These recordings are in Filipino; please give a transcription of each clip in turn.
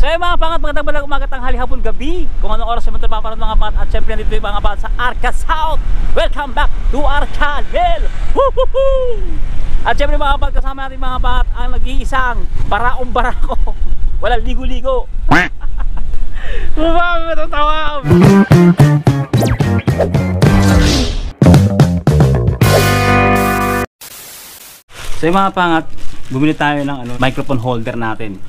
So yung mga pangat, magandang umaga, tanghali, hapon, gabi, kung anong oras naman ito paparad mga pangat. At syempre nandito yung mga pangat sa Arca South. Welcome back to our channel. Woohoo! At syempre mga pangat, kasama natin mga pangat ang nag-iisang baraong barako. Walang ligo-ligo. Mabang matatawa. So yung mga pangat, bumili tayo ng microphone holder natin.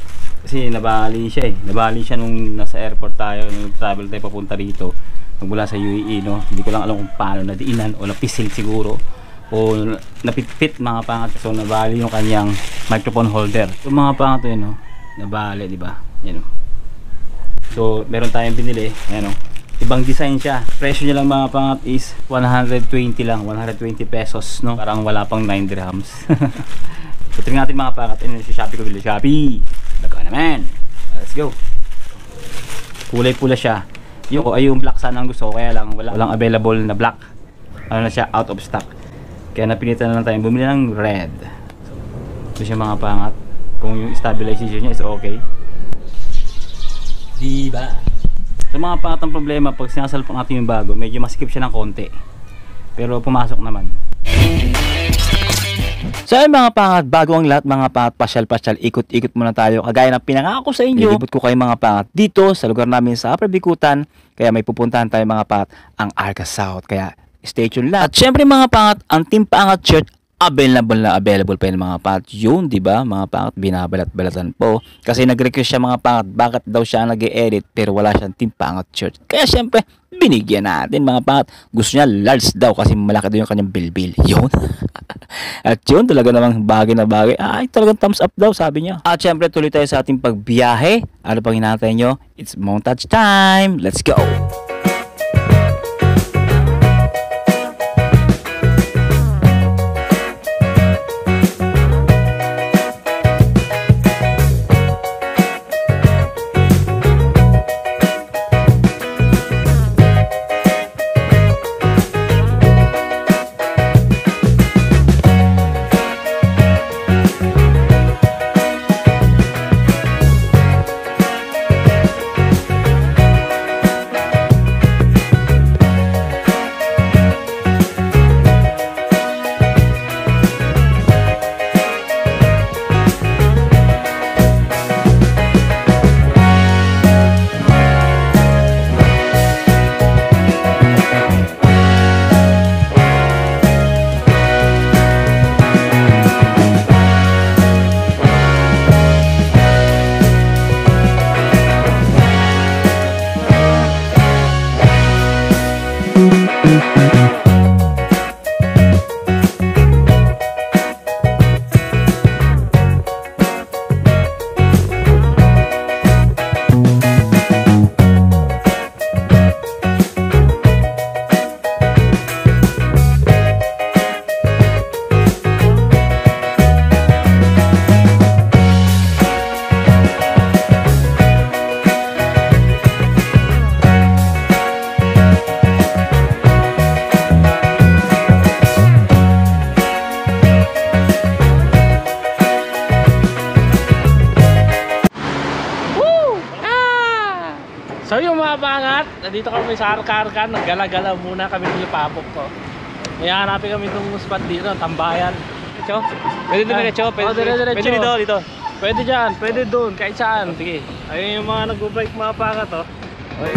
Kasi nabali siya Nabali siya nung nasa airport tayo, nung travel tayo papunta rito. Mula sa UAE, no? Hindi ko lang alam kung paano nadiinan o napisil siguro. O napitpit mga pangat. So nabali yung kanyang microphone holder. Yung mga pangat yun, no? Nabali, di ba? Yan, no? So meron tayong binili. Ayan, no? Ibang design siya. Presyo niya lang mga pangat is 120 lang. 120 pesos, no? Parang wala pang 9 dirhams. So tingnan natin mga pangat. Ayun, si Shopee ko bili. Shopee! Daga naman. Let's go. Kulay pula siya. Yung black sana ang gusto ko, kaya lang walang available na black. Ano na siya, out of stock. Kaya napilitan na lang tayo bumili ng red. So siya mga pangat. Kung yung stabilization niya is okay. Diba? So mga pangat, ang problema pag sinasalpak natin yung bago, medyo masikip siya ng konti. Pero pumasok naman. So ayun mga pangat, bago ang lahat mga pangat, pasyal-pasyal, ikot-ikot muna tayo. Kagaya ng pinangako sa inyo, ilibot ko kayo mga pangat dito sa lugar namin sa Upper Bicutan. Kaya may pupuntahan tayo mga pangat, ang Arca South. Kaya stay tuned lang. At syempre mga pangat, ang Team Pangat shirt, available pa yun mga pangat. Yun, di ba mga pangat, binabalat-balatan po. Kasi nag-request siya mga pangat, bakit daw siya nag-e-edit pero wala siyang Team Pangat shirt. Kaya syempre, binigyan natin mga pangat. Gusto niya large daw kasi malaki daw yung kanyang bilbil. Yun. At yun, talaga namang bagay na bagay. Ay, talagang thumbs up daw, sabi niya. At syempre, tuloy tayo sa ating pagbiyahe. Ano pang hinahantay nyo? It's montage time. Let's go! So yung mga pangat, nandito kami sa Arca, naggala-gala muna kami ng Lipapok ko. May hanapin kami itong spot dito, tambayan. Cho? Pwede doon na, Cho? Pwede dito. Pwede dyan, pwede doon, kahit saan. Sige. Ayun yung mga nag-bike mga pangat, oh. Okay.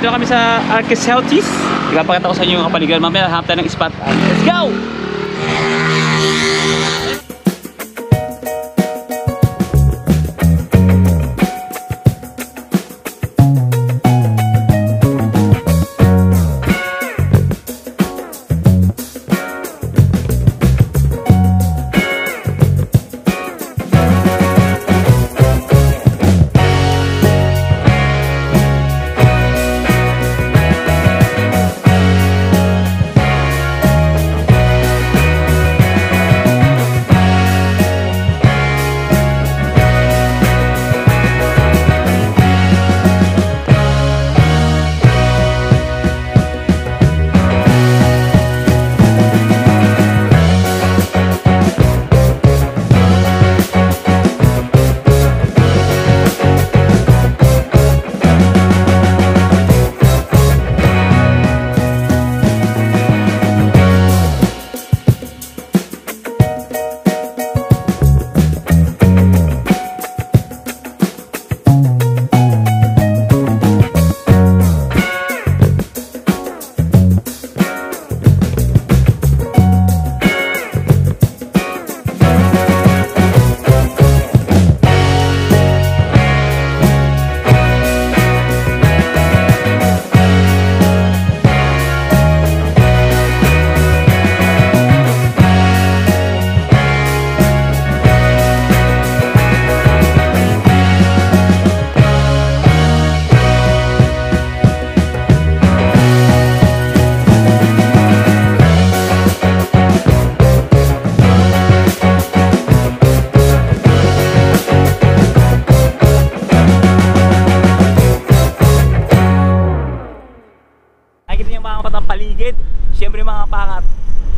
Dito kami sa Arca South. Ipapakita ko sa inyo yung kapaligiran. Mamaya hanap tayo ng spot. Let's go!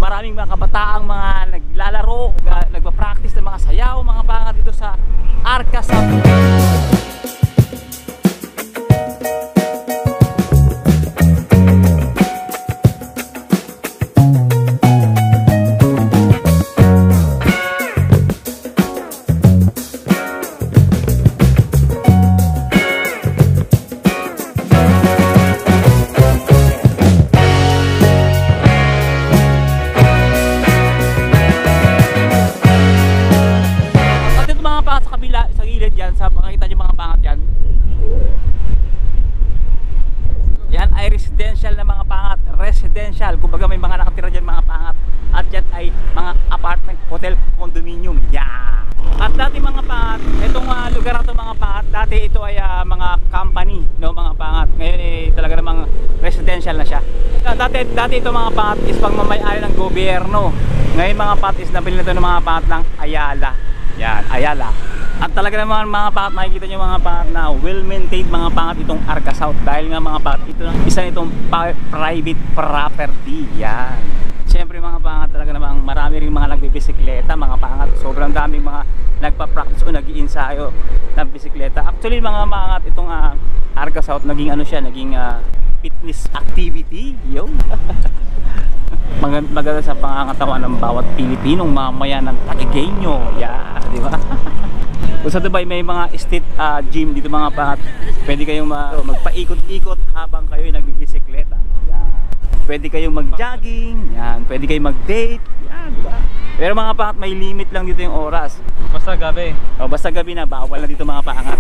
maraming mga kabataang mga naglalaro, nagpa-practice ng mga sayaw, mga pangat dito sa Arca South. Sa makikita nyo mga pangat yan, yan ay residential na mga pangat, residential, kumbaga may mga nakatira dyan mga pangat, at yan ay mga apartment, hotel, condominium, yeah. At dati mga pangat, itong lugar na ito mga pangat, dati ito ay mga company, no, mga pangat. Ngayon talaga namang residential na siya. Dati ito mga pangat is pagmamayari ng gobyerno. Ngayon mga pangat is nabili na ito ng mga pangat ng Ayala. Yan, Ayala. At talaga naman mga pangat, makikita nyo mga pangat na well-maintained mga pangat itong Arca South. Dahil nga mga pangat, ito isa nitong private property. Yan. Siyempre mga pangat, talaga namang marami rin mga nagbibisikleta mga pangat. Sobrang daming mga nagpa-practice o nag-iinsayo ng bisikleta. Actually mga pangat, itong Arca South, naging ano siya, naging fitness activity. Yo. Maganda sa pangangatawan ng bawat Pilipinong mamayan ng Taguigueño. Yeah, di ba? Kung sa Dubai may mga street gym dito mga pangat, pwede kayong magpaikot-ikot habang kayo nagbibisikleta. Yan. Pwede kayong mag-jogging, yan. Pwede kayong mag-date, yan, diba? Pero mga pangat, may limit lang dito yung oras. Basta gabi. O, basta gabi na, bawal na dito mga pangat.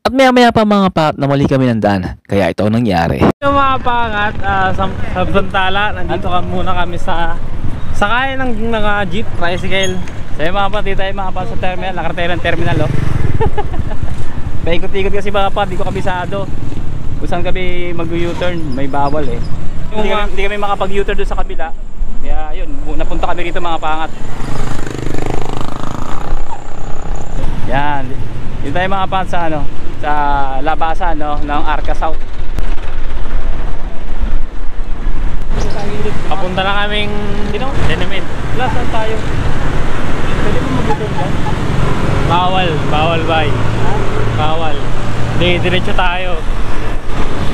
At maya-maya pa mga pangat na muli kami nandaan, kaya ito ang nangyari. Ito mga pangat, sa Bantala, nandito muna kami sa sakay ng jeep, tricycle. So yung mga pangat, tayo mga pangat sa terminal, nakarating ng terminal, oh. Paikot-ikot kasi mga pangat, di ko kabisado. Kung saan kami mag-U-turn, may bawal eh. Hindi kami makapag-U-turn doon sa kabila. Kaya yun, napunta kami rito mga pangat. Yan, yun tayo mga pangat sa ano, sa labasan, no, ng Arca South. Papunta na kaming tenement. Saan tayo? Pwede mo mag-U-turn dyan? Bawal bay. Bawal. Hindi, diretso tayo.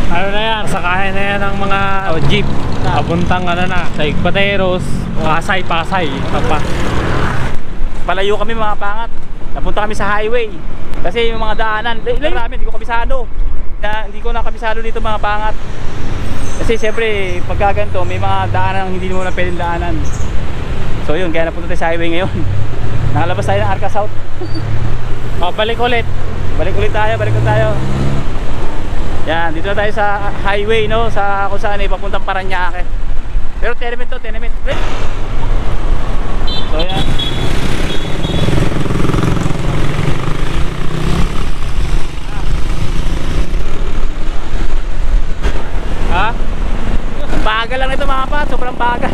Ano na yan, sakahin na yan ng mga jeep. Papuntang ano na, sa Igpateros, Pasay. Palayo kami mga pangat. Napunta kami sa highway. Kasi yung mga daanan, namin, hindi ko kabisado. Hindi ko nakabisado dito mga pangat. Kasi siyempre, pagka ganito, may mga daanan hindi mo na pwedeng daanan. So yun, kaya napunta tayo sa highway ngayon. Nakalabas tayo ng Arca South. Balik ulit. Balik ulit tayo. Yan, dito na tayo sa highway, no? Sa kung saan papuntang Parañaque. Pero tenement to, tenement. Wait. So yan. Ha? Bagal lang ito mga pat, sobrang bagal.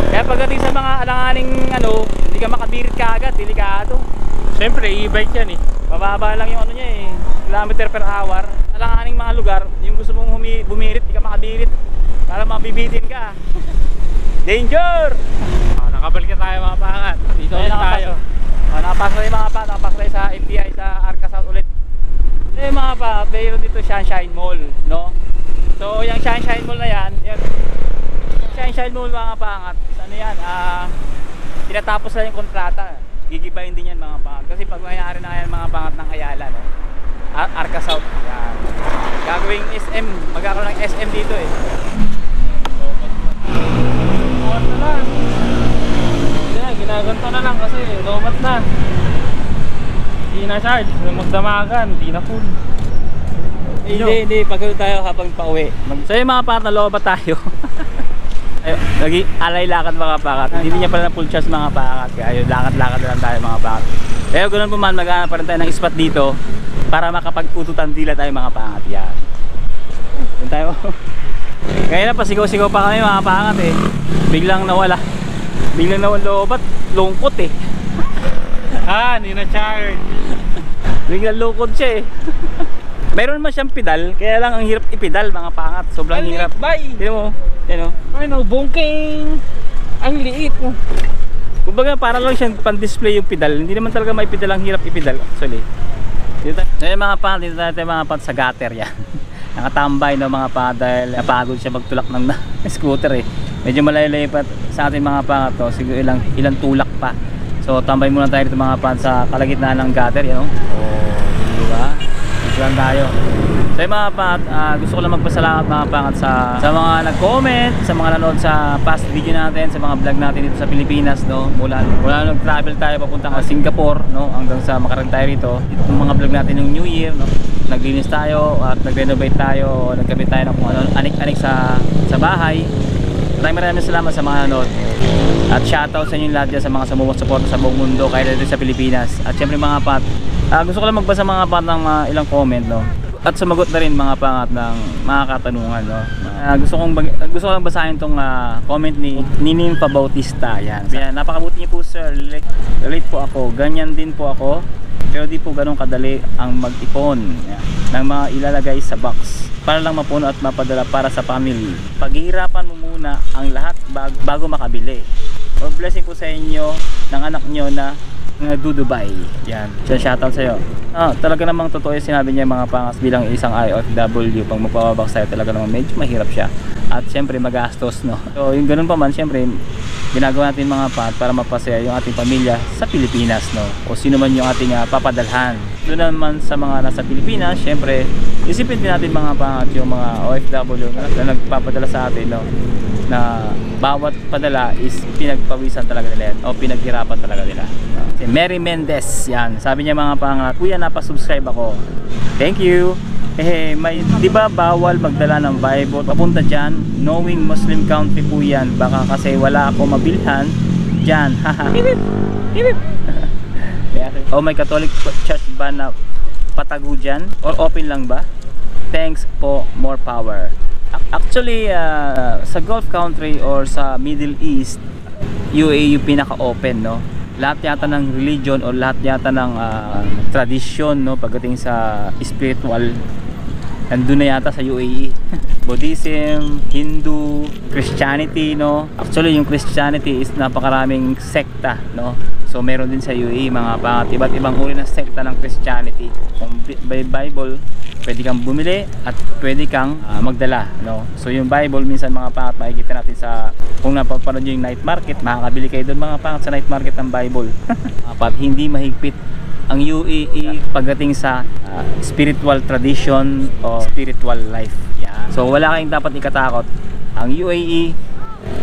Kaya pagdating sa mga alanganing ano, hindi ka makabirit kaagad, delikado. Siyempre, e-bike yan eh. Mababa lang yung ano niya eh, kilometer per hour. Alanganing mga lugar, yung gusto mong bumirit, hindi ka makabirit. Para mabibitin ka. Danger! Nakabalik na tayo mga pangat. Dito ulit tayo. Nakapasok tayo mga pat, nakapasok tayo sa FBI sa Arca South ulit. Mga pat, mayroon dito Sunshine Mall, no? So yung Sunshine Mall na yan, Sunshine Mall mga pangat, ano yan, tinatapos lang yung kontrata. Gigibayin din yan mga pangat. Kasi pag mayari na yan mga pangat ng Ayala, no? Arca South, yan. Gagawing SM, magkakaroon ng SM dito eh. Lobat na lang. Hindi, ginaganto na lang kasi lobat na. Hindi na charge, magdamagan, hindi na full. Hindi, pagkalo tayo habang pauwi. So yung mga pangat, nalobat tayo. Naging alay lakad mga pangat. Hindi niya pala na full charge mga pangat. Kaya yun, lakad-lakad na lang tayo mga pangat. Pero ganoon po man, maghanap pa rin tayo ng spot dito para makapag-ututan dila tayo mga pangat. Yan. Yun tayo. Ngayon na, pasigaw-sigaw pa kami mga pangat eh. Biglang nawala lobat. Lungkot eh. Hindi na charge. Biglang lungkot siya eh. Mayroon man siyang pedal, kaya lang ang hirap ipedal mga pangat. Sobrang hirap. Bye! Tignan mo. Yan o. Ay no, bungking! Ang liit. Kumbaga para lang siyang pan-display yung pedal. Hindi naman talaga may pedal, ang hirap i-pedal actually. Dito tayo mga pa, dito tayo mga pa sa gutter yan. Nakatambay no mga pa dahil napagod siya magtulak ng scooter eh. Medyo malayo pa sa ating mga pa to, siguro ilang tulak pa. So tambay muna tayo dito mga pa sa kalagitnaan ng gutter, yan oh. Oh, di ba? Dito lang tayo. So mga pangat, gusto ko lang magpasalamat mga pangat sa mga nag-comment, sa mga nanood sa past video natin, sa mga vlog natin dito sa Pilipinas, no. Mula nag-travel tayo papuntang Singapore, no, hanggang sa makarating tayo rito. Itong mga vlog natin ng New Year, no. Naglinis tayo at nag-renovate tayo, nagkabit tayo ng kung ano, anik-anik sa bahay. Maraming salamat sa mga nanood. At shoutout sa inyo lahat dyan sa mga sumusuporta sa buong mundo, kahit dito sa Pilipinas. At syempre mga pat, gusto ko lang magbasa mga pat ng ilang comment, no. At sumagot na rin mga pangat ng mga katanungan, no. Gusto ko lang basahin tong comment ni Nympha Bautista. Yan. Napakabuti niyo po sir. Relate po ako. Ganyan din po ako. Pero di po ganun kadali ang mag-ipon ng mga ilalagay sa box para lang mapuno at mapadala para sa family. Paghihirapan mo muna ang lahat bago makabili. Or blessing po sa inyo ng anak nyo na Dubai. Yan. Shoutout sa'yo. Talaga namang totoo yung sinabi niya mga pangas bilang isang IOFW. Pag magpapabox sa'yo talaga namang medyo mahirap siya. At syempre magastos, no. So yung ganun pa man, syempre ginagawa natin mga pat para mapasaya yung ating pamilya sa Pilipinas, no. O sino man yung ating papadalhan. Doon naman sa mga nasa Pilipinas, syempre isipin din natin mga pangat yung mga OFW na nagpapadala sa atin, no, na bawat padala is pinagpawisan talaga nila yan, o pinaghirapan talaga nila. Si Mary Mendez, yan, sabi niya mga pangat, kuya napasubscribe ako, thank you. May, di ba bawal magdala ng Bible papunta dyan, knowing Muslim country po yan, baka kasi wala ako mabilhan dyan, haha. O may Catholic Church ba na patago dyan, or open lang ba? Thanks po, more power. Actually sa Gulf country or sa Middle East, UAE yung pinaka-open, no. Lahat yata ng religion o lahat yata ng tradisyon, no, pagdating sa spiritual, nandun na yata sa UAE. Buddhism, Hindu, Christianity, no. Actually yung Christianity is napakaraming sekta, no. So meron din sa UAE mga pangat, iba't ibang uri ng sekta ng Christianity. Kung by Bible, pwede kang bumili at pwede kang magdala, no. So yung Bible minsan mga pangat makikita natin sa, kung napapanood nyo yung night market, makakabili kayo doon mga pangat sa night market ng Bible. At hindi mahigpit ang UAE pagdating sa spiritual tradition o spiritual life. Yeah. So wala kayong dapat ikatakot. Ang UAE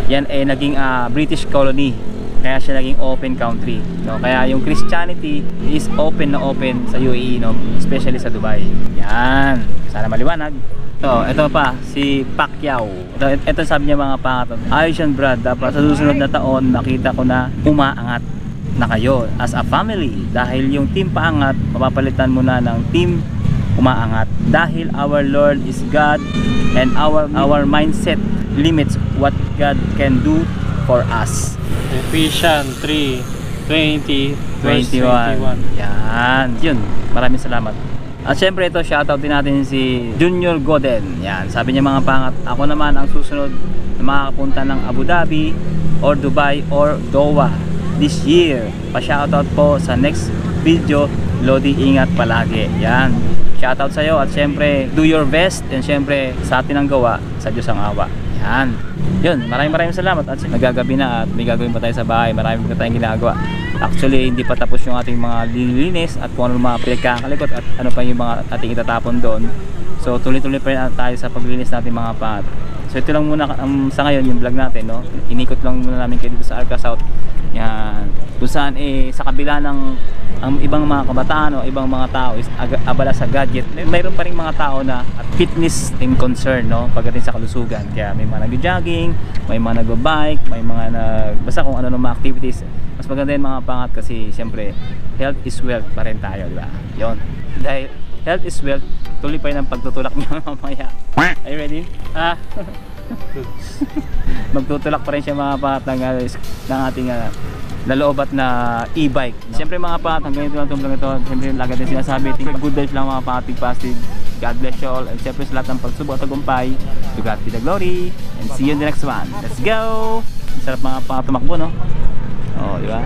yan ay naging British colony, kaya siya naging open country, no? Kaya yung Christianity is open na open sa UAE, no? Especially sa Dubai. Yan, sana maliwanag. So ito pa si Pacquiao. Ito sabi niya mga pangat, ayos yan Brad, dapat sa susunod na taon nakita ko na umaangat na kayo as a family, dahil yung team paangat mapapalitan mo na ng team umaangat, dahil our Lord is God and our mindset limits what God can do for us. Ephesians 3:20, 21. Yan, yun, maraming salamat. At syempre ito, shoutout din natin si Junior Goden. Yan, sabi niya mga pangat, ako naman ang susunod na makakapunta ng Abu Dhabi or Dubai or Doha this year. Pa-shoutout po sa next video. Lodi, ingat palagi. Yan, shoutout sa'yo. At syempre do your best, and syempre sa atin ang gawa, sa Diyos ang awa. Yan, yun, maraming salamat. At nagagabi na at may gagawin pa tayo sa bahay, maraming pa tayong ginagawa. Actually hindi pa tapos yung ating mga lilinis at kung ano mga pinagkakalikot at ano pa yung mga ating itatapon doon. So tuloy-tuloy pa rin tayo sa paglinis natin mga pat. So ito lang muna sa ngayon yung vlog natin, no. Inikot lang muna namin kayo dito sa Arca South. Yan, kung saan sa kabila ng ang ibang mga kabataan o ibang mga tao is abala sa gadget, mayroon pa rin mga tao na fitness in concern, no, pagdating sa kalusugan. Kaya may mga nag-jogging, may mga nag-bike, may mga basta kung ano ng mga activities. Mas maganda yung mga pangat kasi siyempre health is wealth pa rin tayo, di ba? Yun, dahil health is wealth, tuloy pa rin ang pagtutulak niyo mamaya. Are you ready? Magtutulak pa rin siya mga pangat ng ating naloobat na e-bike. Siyempre mga pangat, hanggang ito lang itong vlog ito. Siyempre lagi din sinasabi, think good life lang mga pangat, positive. God bless you all, and siyempre sa lahat ng pagsubok at tagumpay, to God be the glory, and see you in the next one. Let's go! Sarap mga tumakbo, no? Oh, di ba?